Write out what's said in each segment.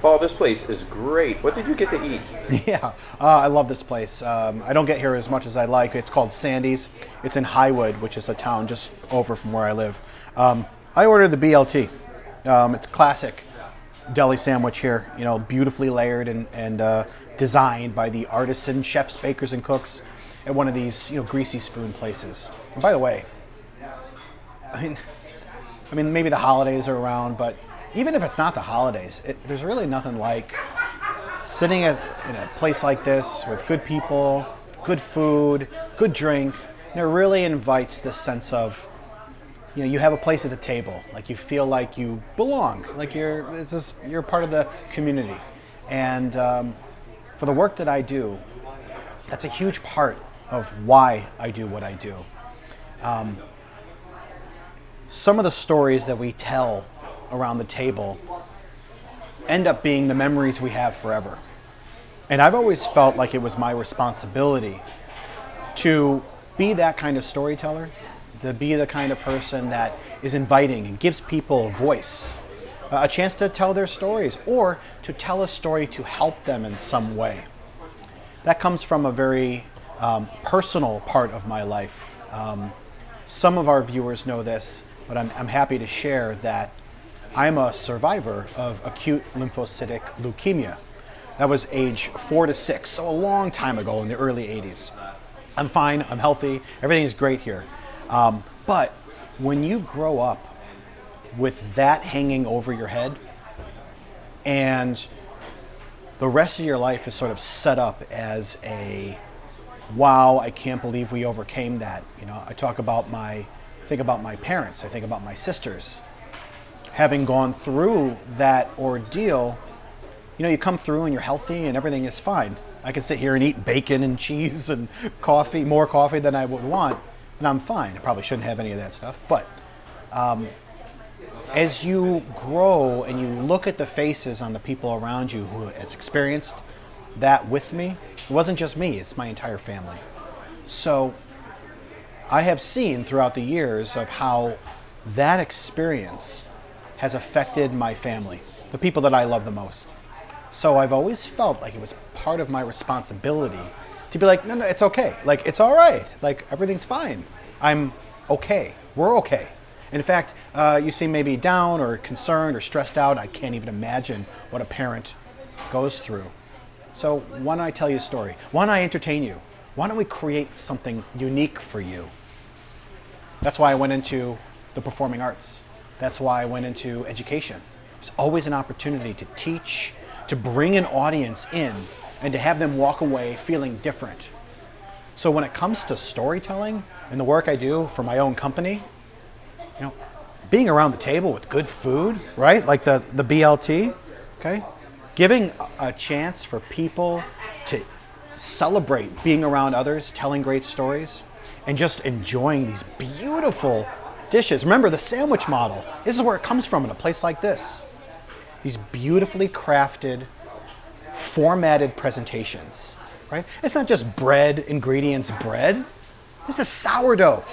Paul, this place is great. What did you get to eat? Yeah, I love this place. I don't get here as much as I like. It's called Sandy's. It's in Highwood, which is a town just over from where I live. I ordered the BLT. It's classic deli sandwich here. You know, beautifully layered and designed by the artisan chefs, bakers, and cooks at one of these greasy spoon places. And by the way, I mean, maybe the holidays are around, but even if it's not the holidays, there's really nothing like sitting in a place like this with good people, good food, good drink. And it really invites this sense of, you have a place at the table, like you feel like you belong, like you're part of the community. And for the work that I do, that's a huge part of why I do what I do. Some of the stories that we tell around the table end up being the memories we have forever. And I've always felt like it was my responsibility to be that kind of storyteller, to be the kind of person that is inviting and gives people a voice, a chance to tell their stories, or to tell a story to help them in some way. That comes from a very personal part of my life. Some of our viewers know this, but I'm happy to share that I'm a survivor of acute lymphocytic leukemia. That was age 4 to 6, so a long time ago in the early 80s. I'm fine, I'm healthy, everything is great here. But when you grow up with that hanging over your head and the rest of your life is sort of set up as a, wow, I can't believe we overcame that. I think about my parents, I think about my sisters. Having gone through that ordeal, you come through and you're healthy and everything is fine. I can sit here and eat bacon and cheese and coffee, more coffee than I would want, and I'm fine. I probably shouldn't have any of that stuff. But as you grow and you look at the faces on the people around you who has experienced that with me, it wasn't just me, it's my entire family. So I have seen throughout the years of how that experience has affected my family, the people that I love the most. So I've always felt like it was part of my responsibility to be like, no, it's okay. Like, it's all right. Like, everything's fine. I'm okay. We're okay. In fact, you seem maybe down or concerned or stressed out. I can't even imagine what a parent goes through. So why don't I tell you a story? Why don't I entertain you? Why don't we create something unique for you? That's why I went into the performing arts. That's why I went into education. It's always an opportunity to teach, to bring an audience in, and to have them walk away feeling different. So when it comes to storytelling and the work I do for my own company, being around the table with good food, right? Like the BLT, okay? Giving a chance for people to celebrate being around others, telling great stories, and just enjoying these beautiful dishes. Remember the sandwich model. This is where it comes from in a place like this. These beautifully crafted, formatted presentations, right? It's not just bread, ingredients, bread. This is sourdough,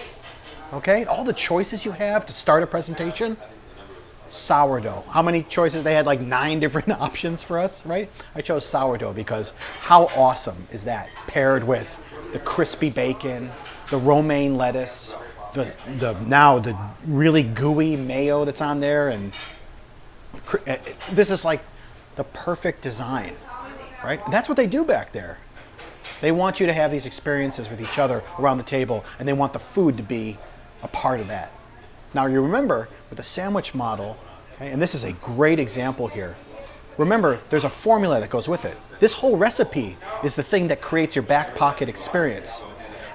okay? All the choices you have to start a presentation, sourdough. How many choices? They had like 9 different options for us, right? I chose sourdough because how awesome is that? Paired with the crispy bacon, the romaine lettuce, the really gooey mayo that's on there, and this is like the perfect design, right? That's what they do back there. They want you to have these experiences with each other around the table, and they want the food to be a part of that. Now you remember with the sandwich model, okay, and this is a great example here. Remember, there's a formula that goes with it. This whole recipe is the thing that creates your back pocket experience.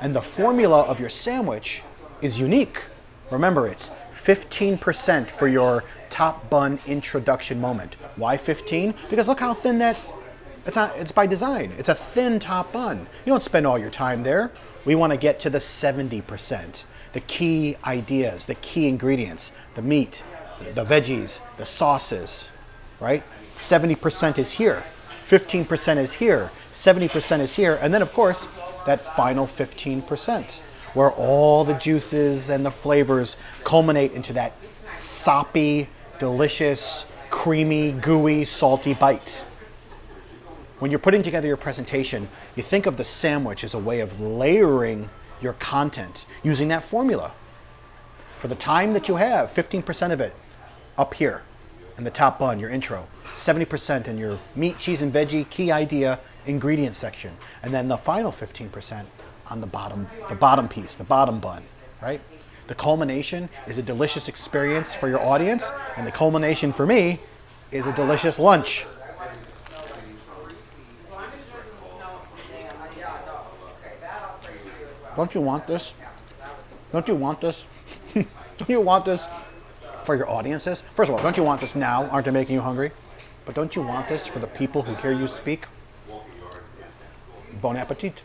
And the formula of your sandwich is unique. Remember, it's 15% for your top bun introduction moment. Why 15? Because look how thin it's by design. It's a thin top bun. You don't spend all your time there. We want to get to the 70%. The key ideas, the key ingredients, the meat, the veggies, the sauces, right? 70% is here. 15% is here. 70% is here. And then, of course, that final 15%. Where all the juices and the flavors culminate into that soppy, delicious, creamy, gooey, salty bite. When you're putting together your presentation, you think of the sandwich as a way of layering your content using that formula. For the time that you have, 15% of it up here in the top bun, your intro, 70% in your meat, cheese, and veggie key idea ingredient section, and then the final 15% on the bottom piece, the bottom bun, right? The culmination is a delicious experience for your audience, and the culmination for me is a delicious lunch. Don't you want this? Don't you want this? Don't you want this for your audiences? First of all, don't you want this now? Aren't they making you hungry? But don't you want this for the people who hear you speak? Bon appetit.